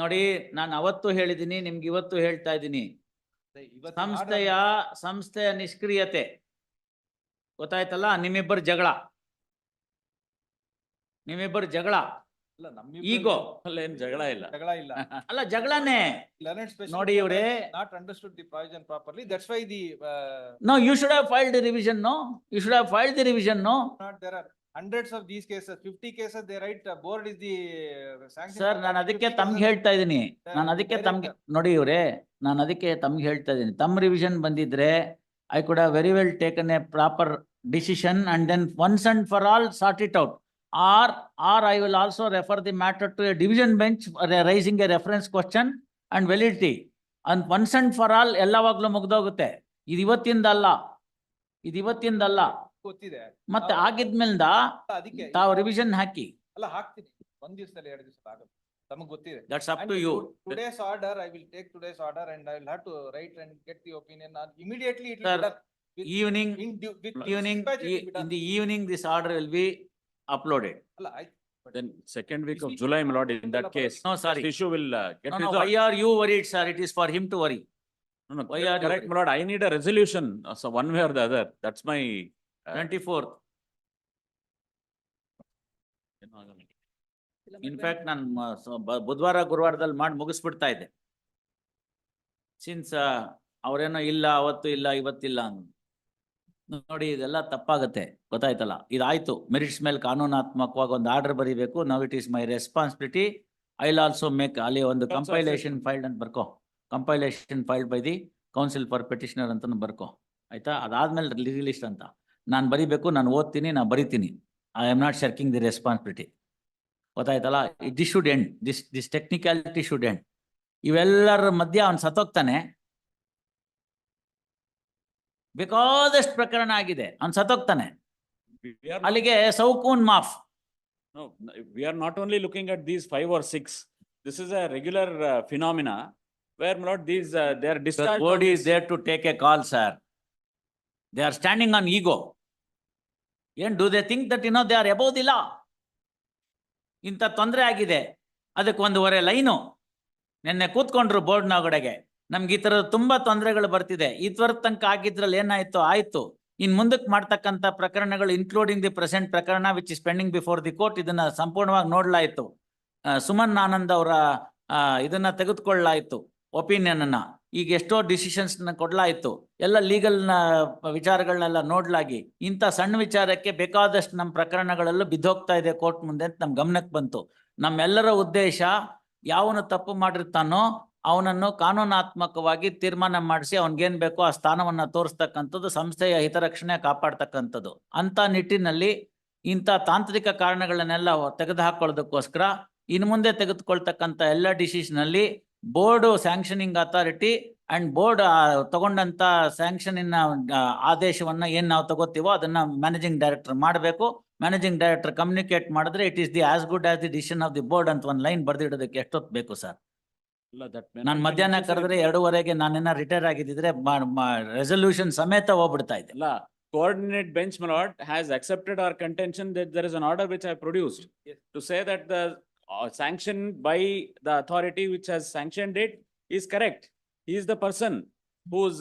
ನೋಡಿ, ನಾನು ಅವತ್ತು ಹೇಳಿದ್ದೀನಿ, ನಿಮ್ಗೆ ಇವತ್ತು ಹೇಳ್ತಾ ಇದ್ದೀನಿ. ಸಂಸ್ಥೆಯ ನಿಷ್ಕ್ರಿಯತೆ ಗೊತ್ತಾಯ್ತಲ್ಲ. ನಿಮ್ಮಿಬ್ಬರು ಜಗಳ ಈಗೋ ಏನ್ ಜಗಳ ಇಲ್ಲ. ಅಲ್ಲ, ಜಗಳನೇ. ನೋಡಿ ಇವ್ರೆ, not understood the provision properly. That's why the no, you should have filed the revision, no? You should have filed the revision, no? not there are hundreds of these cases, 50 cases they write board is the sanction. Sir, ನಾನು ಅದಕ್ಕೆ ತಮ್ಗೆ ಹೇಳ್ತಾ ಇದ್ದೀನಿ. ನೋಡಿ ಇವ್ರೆ, ನಾನು ಅದಕ್ಕೆ ತಮ್ಗೆ ಹೇಳ್ತಾ ಇದ್ದೀನಿ. ತಮ್ಮ ರಿವಿಷನ್ ಬಂದಿದ್ರೆ I could have very well taken a proper decision and then once and for all sort it out. Or I will also refer the matter to a division bench raising a reference question and validity. And once and for all ಎಲ್ಲವಾಗ್ಲೂ ಮುಗ್ದೋಗುತ್ತೆ. ಇದು ಇವತ್ತಿಂದಲ್ಲ. ಗೊತ್ತಿದೆ. ಮತ್ತೆ ಆಗಿದ್ಮೇಲಿಂದ ಅದಕ್ಕೆ ತಾವು revision ಹಾಕಿ. ಅಲ್ಲ, ಹಾಕ್ತೀನಿ. ಒಂದ್ ದಿವಸದಲ್ಲಿ 2 ದಿವಸ ಆಗುತ್ತೆ. ತಮಗೆ ಗೊತ್ತಿದೆ. That's up to you. Today's order, I will take today's order and I will have to write and get the opinion. Immediately it will Sir, be done. Evening, In in the evening, this order will be uploaded. ಅಲ್ಲ, Then second week of July, my lord, in that case. No, sorry. This issue will get No, resolved. why are you worried, sir? It is for him to worry. No, why are you correct, my lord. I need a resolution, so one way or the other. That's my. 24th. In fact ನಾನು ಬುಧವಾರ ಗುರುವಾರದಲ್ಲಿ ಮಾಡಿ ಮುಗಿಸ್ಬಿಡ್ತಾ ಇದ್ದೆ. Since ಅವ್ರೇನೋ ಇಲ್ಲ, ಅವತ್ತು ಇಲ್ಲ, ಇವತ್ತಿಲ್ಲ ಅಂತ. ನೋಡಿ, ಇದೆಲ್ಲ ತಪ್ಪಾಗುತ್ತೆ, ಗೊತ್ತಾಯ್ತಲ್ಲ. ಇದಾಯ್ತು, ಮೆರಿಟ್ಸ್ ಮೇಲೆ ಕಾನೂನಾತ್ಮಕವಾಗಿ ಒಂದು ಆರ್ಡರ್ ಬರೀಬೇಕು. Now it is my responsibility. I will also make ಅಲ್ಲಿ ಒಂದು ಕಂಪೈಲೇಷನ್ ಫೈಲ್ಡ್ ಅಂತ ಬರ್ಕೋ. Compilation filed by the counsel for petitioner ಅಂತ ಬರ್ಕೋ, ಆಯ್ತಾ? ಅದಾದ್ಮೇಲೆ ಲಿಸ್ಟ್ ಅಂತ ನಾನು ಬರೀಬೇಕು. ನಾನು ಓದ್ತೀನಿ, ನಾನು ಬರಿತೀನಿ. I am not shirking the responsibility, ಗೊತ್ತಾಯ್ತಲ್ಲ. This should end, this technicality should end. ಇವೆಲ್ಲರ ಮಧ್ಯೆ ಅವ್ನು ಸತ್ತೋಗ್ತಾನೆ. ಬೇಕಾದಷ್ಟು ಪ್ರಕರಣ ಆಗಿದೆ, ಅವ್ನು ಸತ್ತೋಗ್ತಾನೆ. ಅಲ್ಲಿಗೆ ಸೌಕೂನ್ ಮಾಫ್. No, we are not only looking at these 5 or 6. This is a regular phenomena where, my lord, these they are discharged. The board is there to take a call, sir. They are standing on ego. And do they think that they are above the law? ಇಂಥ ತೊಂದರೆ ಆಗಿದೆ, ಅದಕ್ಕೆ 1.5 line ನಿನ್ನೆ ಕೂತ್ಕೊಂಡ್ರು ಬೋರ್ಡ್ನೊಳಗಡೆಗೆ. ನಮ್ಗೆ ಈ ತರದ ತುಂಬಾ ತೊಂದರೆಗಳು ಬರ್ತಿದೆ. ಈ ತ್ವರದ ತನಕ ಆಗಿದ್ರಲ್ಲಿ ಏನಾಯ್ತು ಆಯ್ತು. ಇನ್ ಮುಂದಕ್ಕೆ ಮಾಡ್ತಕ್ಕಂಥ ಪ್ರಕರಣಗಳು ಇನ್ಕ್ಲೂಡಿಂಗ್ ದಿ ಪ್ರೆಸೆಂಟ್ ಪ್ರಕರಣ which is pending before the court, ಇದನ್ನ ಸಂಪೂರ್ಣವಾಗಿ ನೋಡ್ಲಾಯ್ತು. ಸುಮನ್ ಆನಂದ್ ಅವರ ಇದನ್ನ ತೆಗೆದುಕೊಳ್ಳಾಯ್ತು, ಒಪಿನಿಯನ್ ಅನ್ನ. ಈಗ ಎಷ್ಟೋ ಡಿಸಿಷನ್ಸ್ ಕೊಡ್ಲಾಯ್ತು, ಎಲ್ಲ ಲೀಗಲ್ ವಿಚಾರಗಳನ್ನೆಲ್ಲ ನೋಡ್ಲಾಗಿ ಇಂಥ ಸಣ್ಣ ವಿಚಾರಕ್ಕೆ ಬೇಕಾದಷ್ಟು ನಮ್ಮ ಪ್ರಕರಣಗಳೆಲ್ಲ ಬಿದ್ದೋಗ್ತಾ ಇದೆ ಕೋರ್ಟ್ ಮುಂದೆ ಅಂತ ನಮ್ ಗಮನಕ್ಕೆ ಬಂತು. ನಮ್ಮೆಲ್ಲರ ಉದ್ದೇಶ, ಯಾವನು ತಪ್ಪು ಮಾಡಿರ್ತಾನೋ ಅವನನ್ನು ಕಾನೂನಾತ್ಮಕವಾಗಿ ತೀರ್ಮಾನ ಮಾಡಿಸಿ ಅವನ್ಗೇನ್ ಬೇಕೋ ಆ ಸ್ಥಾನವನ್ನ ತೋರಿಸ್ತಕ್ಕಂಥದ್ದು, ಸಂಸ್ಥೆಯ ಹಿತರಕ್ಷಣೆ ಕಾಪಾಡ್ತಕ್ಕಂಥದ್ದು. ಅಂತ ನಿಟ್ಟಿನಲ್ಲಿ ಇಂಥ ತಾಂತ್ರಿಕ ಕಾರಣಗಳನ್ನೆಲ್ಲ ತೆಗೆದುಹಾಕೊಳ್ಳೋದಕ್ಕೋಸ್ಕರ ಇನ್ನು ಮುಂದೆ ತೆಗೆದುಕೊಳ್ತಕ್ಕಂಥ ಎಲ್ಲ ಡಿಸಿಷನ್ ಅಲ್ಲಿ board sanctioning authority and board ತಗೊಂಡಂತ ಸ್ಯಾಂಕ್ಷನಿನ ಆದೇಶವನ್ನ ಏನ್ ನಾವು ತಗೋತೀವೋ ಅದನ್ನ ಮ್ಯಾನೇಜಿಂಗ್ ಡೈರೆಕ್ಟರ್ ಮಾಡಬೇಕು. ಮ್ಯಾನೇಜಿಂಗ್ ಡೈರೆಕ್ಟರ್ ಕಮ್ಯುನಿಕೇಟ್ ಮಾಡಿದ್ರೆ it is the as good as the decision of the board ಅಂತ ಒಂದು ಲೈನ್ ಬರ್ದಿಡೋದಕ್ಕೆ ಎಷ್ಟೊತ್ತು ಬೇಕು ಸರ್? ನಾನು ಮಧ್ಯಾಹ್ನ ಕರೆದ್ರೆ 2:30ಗೆ ನಾನೇನ ರಿಟೈರ್ ಆಗಿದ್ದಿದ್ರೆ ರೆಸಲ್ಯೂಷನ್ ಸಮೇತ ಹೋಗ್ಬಿಡ್ತಾ ಇದ್ದೆ. Coordinate bench, my lord, has accepted our contention that there is an order which I produced to say that the sanction by the authority which has sanctioned it is correct. He is the person who's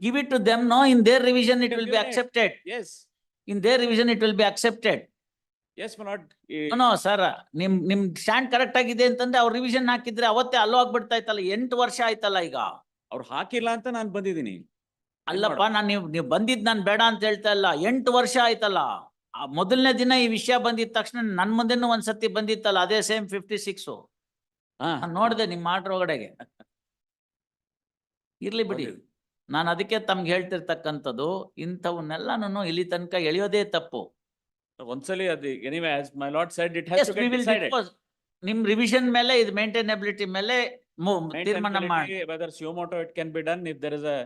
give it to them. No, in their revision it will be accepted. Yes, in their revision it will be accepted. Yes, my lord. No sir, ನಿಮ್ stand correct ಆಗಿದೆ ಅಂತಂದ್ರೆ ಅವ್ರು revision ಹಾಕಿದ್ರೆ ಅವತ್ತೇ ಅಲ್ಲೋ ಆಗ್ಬಿಡ್ತಾ ಇತ್ತಲ್ಲ. 8 ವರ್ಷ ಆಯ್ತಲ್ಲ ಈಗ. ಅವ್ರು ಹಾಕಿಲ್ಲ ಅಂತ ನಾನು ಬಂದಿದ್ದೀನಿ. ಅಲ್ಲಪ್ಪ, ನಾನು ನೀವು ಬಂದಿದ್ ನಾನು ಬೇಡ ಅಂತ ಹೇಳ್ತಾ ಇಲ್ಲ. 8 ವರ್ಷ ಆಯ್ತಲ್ಲ. ಮೊದಲನೇ ದಿನ ಈ ವಿಷಯ ಬಂದಿದ ತಕ್ಷಣ ನನ್ ಮುಂದೆನೂ ಒಂದ್ಸತಿ ಬಂದಿತ್ತಲ್ಲ, ಅದೇ ಸೇಮ್ 56. ನೋಡ್ದೆ ನಿಮ್ ಆರ್ಡರ್ ಒಳಗಡೆಗೆ. ಇರ್ಲಿ ಬಿಡಿ, ನಾನು ಅದಕ್ಕೆ ತಮ್ಗೆ ಹೇಳ್ತಿರ್ತಕ್ಕಂಥದ್ದು, ಇಂಥವನ್ನೆಲ್ಲಾನು ಇಲ್ಲಿ ತನಕ ಎಳೆಯೋದೇ ತಪ್ಪು. ಒಂದ್ಸಲಿ ಅದು anyway as my lord said it has to get decided. ನಿಮ್ ರಿವಿಷನ್ ಮೇಲೆ ಇದು ಮೇಂಟೈನಬಿಲಿಟಿ ಮೇಲೆ ತೀರ್ಮಾನ ಮಾಡಿ. Whether suo motu it can be done if there is a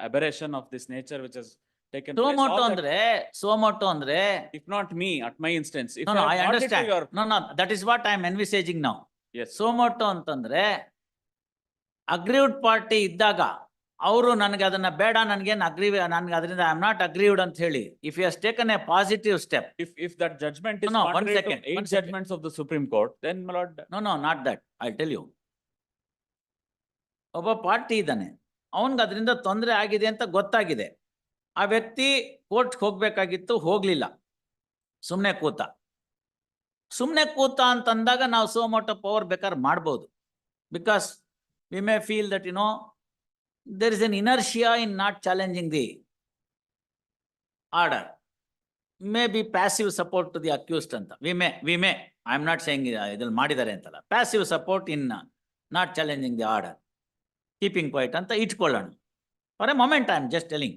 aberration of this nature which has taken suo place. Suo motu andre if not me at my instance, if no, I understand. No, that is what I am envisaging now. Yes, suo motu ಅಂತಂದ್ರೆ aggrieved party ಇದ್ದಾಗ ಅವರು ನನಗೆ ಅದನ್ನ ಬೇಡ, ನನ್ಗೇನು ನನ್ಗೆ ಅದರಿಂದ I am not aggrieved ಅಂತ ಹೇಳಿ, if you has taken a positive step, if that judgment is No, one contrary to second, 8 one second. judgments of the Supreme Court, then my lord. No, not that. I'll tell you. ಒಬ್ಬ party ಇದ್ದಾನೆ, ಅವನ್ಗೆ ಅದರಿಂದ ತೊಂದರೆ ಆಗಿದೆ ಅಂತ ಗೊತ್ತಾಗಿದೆ. ಆ ವ್ಯಕ್ತಿ ಕೋರ್ಟ್ಗೆ ಹೋಗ್ಬೇಕಾಗಿತ್ತು, ಹೋಗ್ಲಿಲ್ಲ, ಸುಮ್ಮನೆ ಕೂತ. ಸುಮ್ಮನೆ ಕೂತ ಅಂತಂದಾಗ ನಾವು ಸೋ ಮೋಟೋ ಪವರ್ ಬೇಕಾದ್ರೆ ಮಾಡ್ಬೋದು. Because we may feel that there is an inertia in not challenging the order. Maybe passive support to the accused anta. We may. I am not saying idal madidare antala. Passive support in not challenging the order. Keeping quiet anta itkolana. For a moment I am just telling.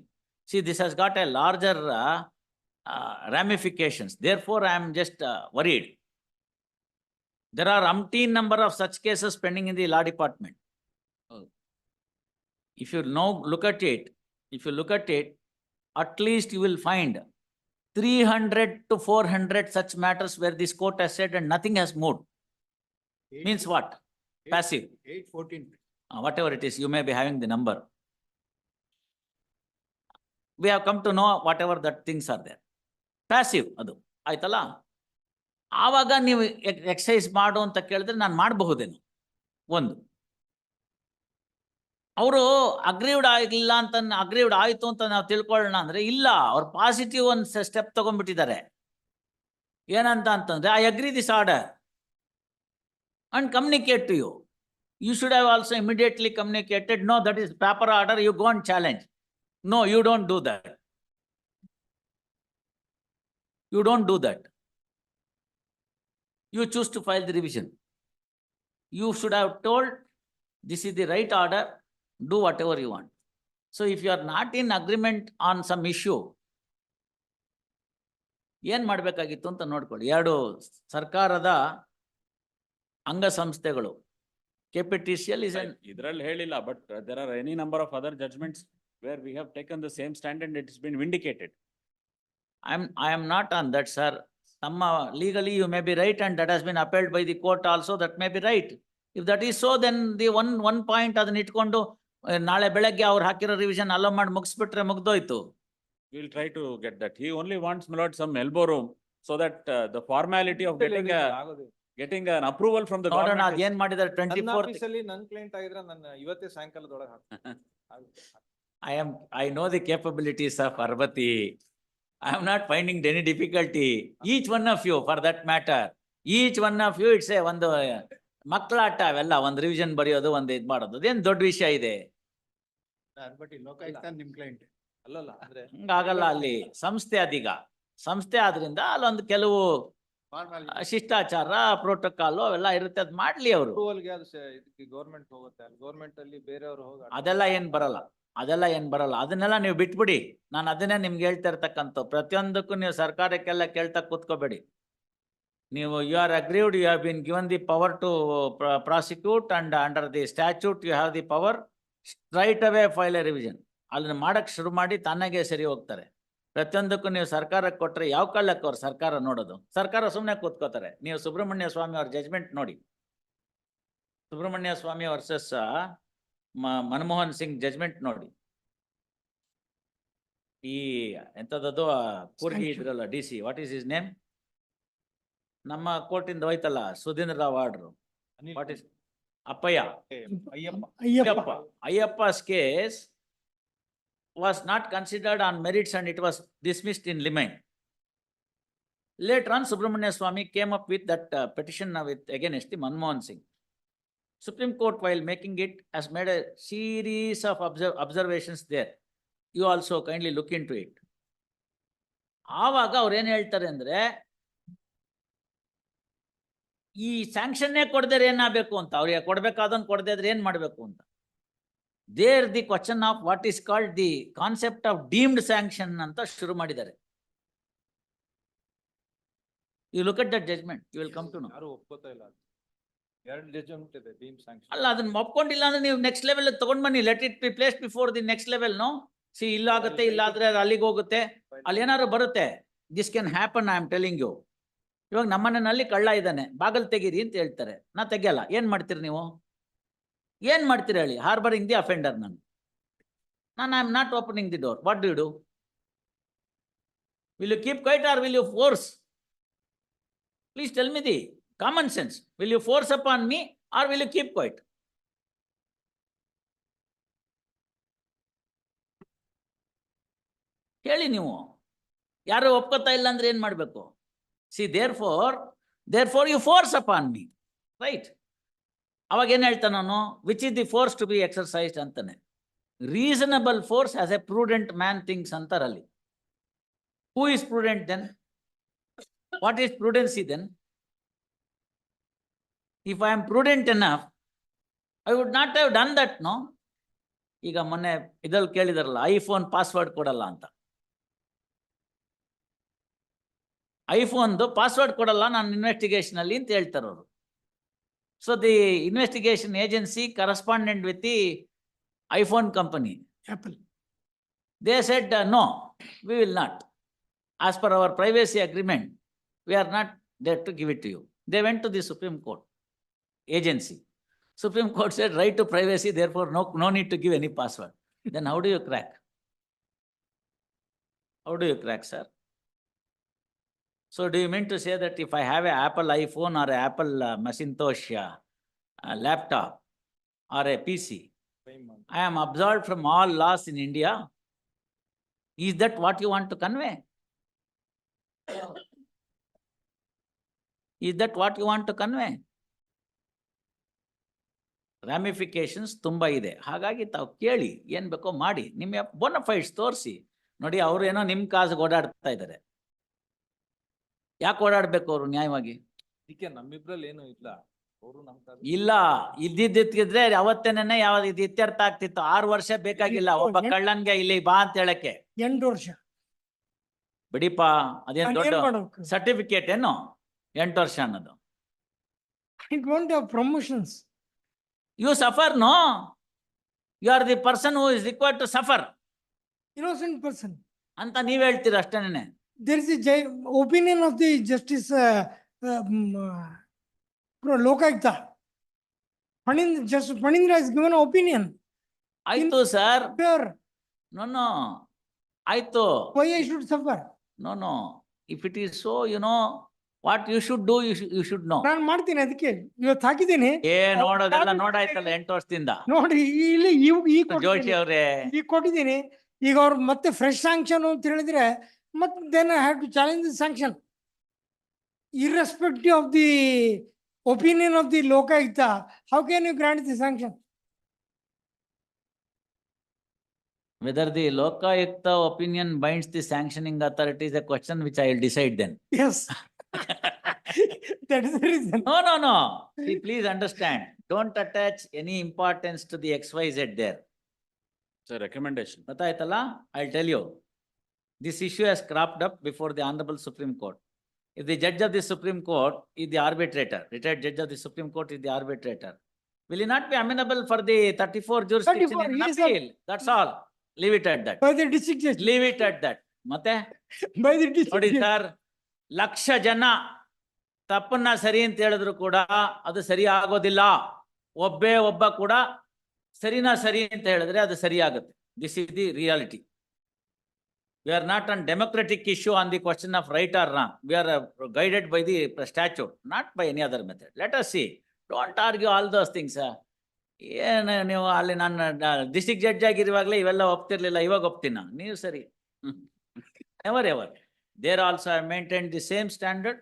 See, this has got a larger ramifications. Therefore I am just worried. There are umpteen number of such cases pending in the law department. If you now look at it, at least you will find 300 to 400 such matters where this court has said and nothing has moved. Means what? Passive. 814. Whatever it is, you may be having the number. We have come to know whatever that things are there. Passive, adu. ಆಯ್ತಲ್ಲ, ಆವಾಗ ನೀವು exercise ಮಾಡು ಅಂತ ಕೇಳಿದ್ರೆ ನಾನು ಮಾಡಬಹುದೇನು? ಒಂದು, ಅವರು aggrieved ಆಗಿಲ್ಲ ಅಂತ, ಅಗ್ರೀವ್ಡ್ ಆಯ್ತು ಅಂತ ನಾವು ತಿಳ್ಕೊಳ್ಳೋಣ ಅಂದ್ರೆ ಇಲ್ಲ, ಅವ್ರು ಪಾಸಿಟಿವ್ ಒಂದು ಸ್ಟೆಪ್ ತಗೊಂಡ್ಬಿಟ್ಟಿದ್ದಾರೆ. ಏನಂತ ಅಂತಂದ್ರೆ, I agree this order and communicate to you. You should have also immediately communicated, no that is paper order, you go and challenge. No, you don't do that. You don't do that. You choose to file the revision. You should have told, this is the right order, do whatever you want. So if you are not in agreement on some issue, ಏನ್ ಮಾಡ್ಬೇಕಾಗಿತ್ತು ಅಂತ ನೋಡ್ಕೊಳ್ಳಿ. ಎರಡು ಸರ್ಕಾರದ ಅಂಗಸಂಸ್ಥೆಗಳು, KPTCL is an ಇದ್ರಲ್ಲಿ ಹೇಳಿಲ್ಲ, but there are any number of other judgments where we have taken the same stand and it has been vindicated. I am not on that, sir. Some legally you may be right and that has been upheld by the court also, that may be right. If that is so, then the one point ಅದನ್ನ ಇಟ್ಕೊಂಡು ನಾಳೆ ಬೆಳಗ್ಗೆ ಅವ್ರು ಹಾಕಿರೋ revision hello ಮಾಡಿ ಮುಗಿಸ್ಬಿಟ್ರೆ ಮುಗ್ದೋಯ್ತು. We will try to get that. He only wants, my lord, some elbow room so that the formality of getting an approval from the ನೋಡೋಣ government. ಅದೇನ್ ಮಾಡಿದಾರೆ. ನನ್ನ 24th ಆಫೀಸಲ್ಲಿ ನನ್ ಕ್ಲೈಂಟ್ ಆಗಿದ್ರೆ ನನ್ನ ಇವತ್ತೇ ಸಾಯಂಕಾಲದೊಳಗೆ I know the capabilities of Parvati. I am not finding any difficulty. Each one of you, for that matter, each one of you, it's a ಒಂದು ಮಕ್ಕಳಾಟ ಅವೆಲ್ಲ, ಒಂದು ರಿವಿಷನ್ ಬರೆಯೋದು, ಒಂದು ಇದ್ ಮಾಡೋದು, ಅದೇನ್ ದೊಡ್ಡ ವಿಷಯ ಇದೆ? ಬಟ್ ಲೋಕಾಯುಕ್ತ ನಿಮ್ ಕ್ಲೈಂಟ್ ಅಲ್ಲಲ್ಲ ಅಂದ್ರೆ ಹಂಗಾಗಲ್ಲ. ಅಲ್ಲಿ ಸಂಸ್ಥೆ ಅದೀಗ ಸಂಸ್ಥೆ ಆದ್ರಿಂದ ಅಲ್ಲೊಂದು ಕೆಲವು ಶಿಷ್ಟಾಚಾರ, ಪ್ರೋಟೋಕಾಲ್ ಅವೆಲ್ಲ ಇರುತ್ತೆ, ಅದ್ ಮಾಡ್ಲಿ ಅವರು. ಅಪ್ರೂವಲ್ಗೆ ಅದು ಇದಕ್ಕೆ ಗೌರ್ಮೆಂಟ್ ಹೋಗುತ್ತೆ, ಅಲ್ಲಿ ಗೌರ್ಮೆಂಟ್ ಅಲ್ಲಿ ಬೇರೆಯವರು ಹೋಗ ಅದೆಲ್ಲ ಏನ್ ಬರಲ್ಲ, ಅದನ್ನೆಲ್ಲ ನೀವು ಬಿಟ್ಬಿಡಿ. ನಾನು ಅದನ್ನೇ ನಿಮ್ಗೆ ಹೇಳ್ತಾ ಇರ್ತಕ್ಕಂಥ, ಪ್ರತಿಯೊಂದಕ್ಕೂ ನೀವು ಸರ್ಕಾರಕ್ಕೆಲ್ಲ ಕೇಳ್ತಾ ಕೂತ್ಕೋಬೇಡಿ. ನೀವು you are aggrieved, you have been given the power to prosecute and under the statute you have the power, straight away file a revision. ಅದನ್ನ ಮಾಡಕ್ ಶುರು ಮಾಡಿ ತಾನಾಗೆ ಸರಿ ಹೋಗ್ತಾರೆ. ಪ್ರತಿಯೊಂದಕ್ಕೂ ನೀವು ಸರ್ಕಾರಕ್ಕೆ ಕೊಟ್ರೆ ಯಾವ ಕಾಲಕ್ಕೆ ಅವ್ರು ಸರ್ಕಾರ ನೋಡೋದು? ಸರ್ಕಾರ ಸುಮ್ಮನೆ ಕೂತ್ಕೋತಾರೆ. ನೀವು ಸುಬ್ರಹ್ಮಣ್ಯ ಸ್ವಾಮಿ ಅವ್ರ ಜಜ್ಮೆಂಟ್ ನೋಡಿ, ಸುಬ್ರಹ್ಮಣ್ಯ ಸ್ವಾಮಿ ವರ್ಸಸ್ ಮನಮೋಹನ್ ಸಿಂಗ್ ಜಜ್ಮೆಂಟ್ ನೋಡಿ. ಈ ಎಂತದ್ದು ಕೂರ್ಗಿ ಇದ್ರಲ್ಲ DC, what is his name? ನಮ್ಮ ಕೋರ್ಟಿಂದ ಹೋಯ್ತಲ್ಲ Sudhindra Rao order, what is Ayyappa's case was not considered on merits and it was dismissed in limine. Later on, Subramania Swamy came up with that petition with against the Manmohan Singh. Supreme Court, while making it, has made a series of observations there. You also kindly look into it. ಆವಾಗ ಅವ್ರು ಏನ್ ಹೇಳ್ತಾರೆ ಅಂದ್ರೆ, ಈ ಸ್ಯಾಂಕ್ಷನ್ನೇ ಕೊಡದ್ರೆ ಏನಾಗಬೇಕು ಅಂತ, ಅವ್ರಿಗೆ ಕೊಡ್ಬೇಕಾದನ್ ಕೊಡದೇ ಇದ್ರೆ ಏನ್ ಮಾಡ್ಬೇಕು ಅಂತ. There the question of what is called the concept of deemed sanction ಅಂತ ಶುರು ಮಾಡಿದ್ದಾರೆ. You look at that judgment, you will come to know. ಯಾರು ಒಪ್ಕೋತಾ ಇಲ್ಲ, ಎರಡು ಜಜ್ಮೆಂಟ್ ಇದೆ ಡೀಮ್ ಸ್ಯಾಂಕ್ಷನ್. ಅಲ್ಲ, ಅದನ್ನ ಒಪ್ಕೊಂಡಿಲ್ಲ ಅಂದ್ರೆ ನೀವು ನೆಕ್ಸ್ಟ್ ಲೆವೆಲ್ ತಗೊಂಡ್ ಬನ್ನಿ. Let it be place before the next level. No, see ಇಲ್ಲಾಗುತ್ತೆ, ಇಲ್ಲಾದ್ರೆ ಅಲ್ಲಿಗೆ ಹೋಗುತ್ತೆ, ಅಲ್ಲಿ ಏನಾದ್ರು ಬರುತ್ತೆ. This can happen, I am telling you. ಇವಾಗ ನಮ್ಮನೆಯಲ್ಲಿ ಕಳ್ಳ ಇದ್ದಾನೆ, ಬಾಗಲ್ ತೆಗೀರಿ ಅಂತ ಹೇಳ್ತಾರೆ, ನಾ ತೆಗಿಯಲ್ಲ. ಏನ್ ಮಾಡ್ತೀರಿ ನೀವು? ಏನ್ ಮಾಡ್ತೀರಿ ಹೇಳಿ? Harbouring the offender. ನಾನು I am not opening the door. What do you do? Will you keep quiet or will you force? Please tell me the common sense. Will you force upon me or will you keep quiet? ಹೇಳಿ ನೀವು. ಯಾರು ಒಪ್ಕೋತಾ ಇಲ್ಲ ಅಂದ್ರೆ ಏನ್ ಮಾಡ್ಬೇಕು? See there for you force upon me, right? ಅವಾಗ ಏನ್ ಹೇಳ್ತಾನೆ ನಾನು, which is the force to be exercised ಅಂತಾನೆ. Reasonable force as a prudent man thinks ಅಂತಾರಲ್ಲಿ. Who is prudent then? What is prudency then? If I am prudent enough, I would not have done that, no? ಈಗ ಮೊನ್ನೆ ಇದ್ರಲ್ಲಿ ಕೇಳಿದಾರಲ್ಲ, iPhone password ಕೊಡಲ್ಲ ಅಂತ. ಐಫೋನ್ದು password ಕೊಡಲ್ಲ ನಾನು investigation ಅಲ್ಲಿ ಅಂತ ಹೇಳ್ತಾರೆ ಅವರು. So the investigation agency correspondent with the iPhone company, Apple. they said no, we will not, as per our privacy agreement we are not there to give it to you. They went to the Supreme Court agency. Supreme Court said right to privacy, therefore no need to give any password. Then how do you crack? How do you crack, sir? So do you mean to say that if I have a Apple iPhone or a Apple Macintosh laptop or a PC, I am absolved from all laws in India? Is that what you want to convey? Is that what you want to convey? Ramifications ತುಂಬಾ ಇದೆ. ಹಾಗಾಗಿ ತಾವು ಕೇಳಿ, ಏನ್ ಬೇಕೋ ಮಾಡಿ, ನಿಮ್ಮ ಬೋನಫೈಡ್ಸ್ ತೋರಿಸಿ. ನೋಡಿ, ಅವ್ರು ಏನೋ ನಿಮ್ ಕಾಸಿಗೆ ಓಡಾಡ್ತಾ ಇದ್ದಾರೆ. ಯಾಕೆ ಓಡಾಡ್ಬೇಕು ಅವರು ನ್ಯಾಯವಾಗಿ? ಇದಕ್ಕೆ ನಮ್ಮಿಬ್ರಲ್ಲಿ ಏನು ಇಲ್ಲ, ಅವರು ನಮ್ ಕಾಲ ಇಲ್ಲ, ಇದ್ದಿದ್ದಿದ್ರೆ ಅವತ್ತೇನೆ ಯಾವ್ದು ಇದು ಇತ್ಯರ್ಥ ಆಗ್ತಿತ್ತು. 6 ವರ್ಷ ಬೇಕಾಗಿಲ್ಲ ಒಬ್ಬ ಕಳ್ಳನ್ಗೆ ಇಲ್ಲಿ ಬಾ ಅಂತ ಹೇಳಕ್ಕೆ. 8 ವರ್ಷ. ಬಿಡಿಪ, ಅದೇನ್ ನಾನ್ ದೊಡ್ಡ ಏನ್ ಮಾಡ್ಬೇಕು? ಸರ್ಟಿಫಿಕೇಟ್ ಏನು 8 ವರ್ಷ ಅನ್ನೋದು? I don't have promotions. You suffer, no? You are the person who is required to suffer Innocent person. ಅಂತ ನೀವ್ ಹೇಳ್ತೀರ ಅಷ್ಟೇನೆ. There is a opinion of the justice Lokayukta. Justice Panindra has given an opinion. ಆಯ್ತು sir, Sure. No ಆಯ್ತು. Why I should suffer? No if it is so, you know what you should do, you should know. ನಾನು ಮಾಡ್ತೀನಿ, ಅದಕ್ಕೆ ಇವತ್ತು ಹಾಕಿದ್ದೀನಿ. ನೋಡೋದೆಲ್ಲ ನೋಡಾಯ್ತಲ್ಲ 8 ವರ್ಷದಿಂದ. ನೋಡ್ರಿ, ಇಲ್ಲಿ ಜೋಶಿ ಅವ್ರೆ, ಈಗ ಕೊಟ್ಟಿದ್ದೀನಿ. ಈಗ ಅವ್ರು ಮತ್ತೆ ಫ್ರೆಶ್ ಸ್ಯಾಂಕ್ಷನ್ ಅಂತ ಹೇಳಿದ್ರೆ ಮತ್ತೆ then I have to challenge the sanction irrespective of the opinion of the Lokayukta. How can you grant the sanction? whether the Lokayukta opinion binds the sanctioning authority is a question which I will decide then. Yes. That is the reason. No. See, please understand. Don't attach any importance to the XYZ there. It's a recommendation. ಗೊತ್ತಾಯ್ತಲ್ಲ? I'll tell you. This issue has cropped up before the Honorable Supreme Court. If the judge of the Supreme Court is the arbitrator, retired judge of the Supreme Court is the arbitrator, will he not be amenable for the 34 jurisdiction 34, in yes, sir. appeal? That's all. Leave it at that. By the district judge. Leave it at that. ಮತ್ತೆ By the district ನೋಡಿ judge. Sir, 1,00,000 ಜನ ತಪ್ಪನ್ನ ಸರಿ ಅಂತ ಹೇಳಿದ್ರು ಕೂಡ ಅದು ಸರಿ ಆಗೋದಿಲ್ಲ. ಒಬ್ಬ ಕೂಡ ಸರಿನಾ ಸರಿ ಅಂತ ಹೇಳಿದ್ರೆ ಅದು ಸರಿ ಆಗುತ್ತೆ. This is the reality. We are not on democratic issue on the question of right or wrong. We are guided by the statute, not by any other method. Let us see. Don't argue all those things. ಏನು ನೀವು ಅಲ್ಲಿ ನಾನು district judge ಆಗಿರುವಾಗಲೇ ಇವೆಲ್ಲ ಒಪ್ತಿರ್ಲಿಲ್ಲ, ಇವಾಗ ಒಪ್ತೀನ? ನೀವು ಸರಿ. Never ever. There also I maintained the same standard,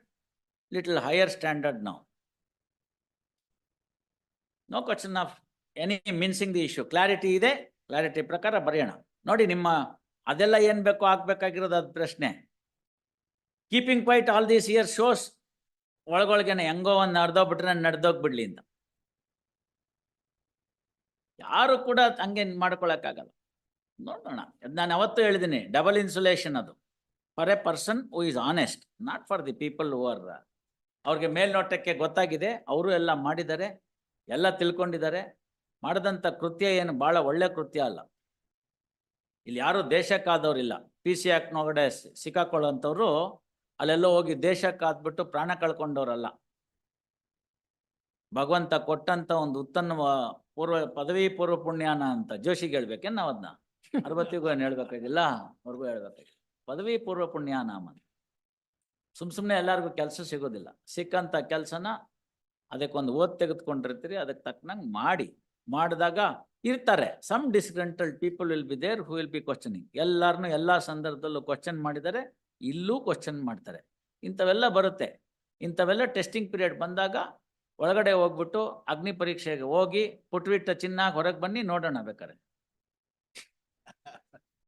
little higher standard now. No question of any mincing the issue. Clarity ಇದೆ, clarity ಪ್ರಕಾರ ಬರೆಯೋಣ. ನೋಡಿ, ನಿಮ್ಮ ಅದೆಲ್ಲ ಏನ್ ಬೇಕೋ ಆಗ್ಬೇಕಾಗಿರೋದು ಅದು ಪ್ರಶ್ನೆ. Keeping quiet all these years shows ಒಳಗೊಳಗೇನೆ ಹೆಂಗೋ ಒಂದು ನಡೆದೋಗ್ಬಿಟ್ರೆ ನಡೆದೋಗ್ಬಿಡ್ಲಿ ಅಂತ. ಯಾರು ಕೂಡ ಹಂಗೆ ಮಾಡ್ಕೊಳಕ್ಕಾಗಲ್ಲ. ನೋಡೋಣ, ನಾನು ಅವತ್ತು ಹೇಳಿದ್ದೀನಿ, ಡಬಲ್ ಇನ್ಸುಲೇಷನ್ ಅದು for A person who is honest, not for the people who are. ಅವ್ರಿಗೆ ಮೇಲ್ನೋಟಕ್ಕೆ ಗೊತ್ತಾಗಿದೆ, ಅವರು ಎಲ್ಲ ಮಾಡಿದ್ದಾರೆ, ಎಲ್ಲ ತಿಳ್ಕೊಂಡಿದ್ದಾರೆ. ಮಾಡಿದಂಥ ಕೃತ್ಯ ಏನು ಭಾಳ ಒಳ್ಳೆ ಕೃತ್ಯ ಅಲ್ಲ. ಇಲ್ಲಿ ಯಾರು ದೇಶಕ್ಕಾದವ್ರಿಲ್ಲ. PC ಆಕ್ಟ್ ಒಳಗಡೆ ಸಿಕ್ಕಾಕೊಳ್ಳೋಂಥವ್ರು ಅಲ್ಲೆಲ್ಲೋ ಹೋಗಿ ದೇಶಕ್ಕಾದ್ಬಿಟ್ಟು ಪ್ರಾಣ ಕಳ್ಕೊಂಡವ್ರಲ್ಲ. ಭಗವಂತ ಕೊಟ್ಟಂತ ಒಂದು ಉತ್ತಮ ಪದವಿ ಪೂರ್ವ ಪುಣ್ಯಾನ ಅಂತ ಜೋಶಿಗೆ ಹೇಳ್ಬೇಕೇನು ನಾವು ಅದನ್ನ? 60ಗೂ ಏನು ಹೇಳ್ಬೇಕಾಗಿಲ್ಲ, ಅವ್ರಿಗೂ ಹೇಳ್ಬೇಕಾಗಿಲ್ಲ. ಪದವಿ ಪೂರ್ವ ಪುಣ್ಯಾನಾಮ. ಸುಮ್ಮನೆ ಎಲ್ಲರಿಗೂ ಕೆಲಸ ಸಿಗೋದಿಲ್ಲ. ಸಿಕ್ಕಂತ ಕೆಲಸನ ಅದಕ್ಕೊಂದು ಓದ್ ತೆಗೆದುಕೊಂಡಿರ್ತೀರಿ, ಅದಕ್ಕೆ ತಕ್ಕನಂಗೆ ಮಾಡಿ ಮಾಡಿದಾಗ ಇರ್ತಾರೆ, some disgruntled people will be there who will be questioning. ಎಲ್ಲಾರನ್ನು ಎಲ್ಲಾ ಸಂದರ್ಭದಲ್ಲೂ ಕ್ವಶನ್ ಮಾಡಿದರೆ ಇಲ್ಲೂ ಕ್ವಶನ್ ಮಾಡ್ತಾರೆ. ಇಂಥವೆಲ್ಲ ಬರುತ್ತೆ. ಇಂಥವೆಲ್ಲ ಟೆಸ್ಟಿಂಗ್ ಪೀರಿಯಡ್ ಬಂದಾಗ ಒಳಗಡೆ ಹೋಗ್ಬಿಟ್ಟು ಅಗ್ನಿ ಪರೀಕ್ಷೆಗೆ ಹೋಗಿ ಪುಟ್ಬಿಟ್ಟ ಚಿನ್ನ ಹೊರಗೆ ಬನ್ನಿ ನೋಡೋಣ ಬೇಕಾರೆ.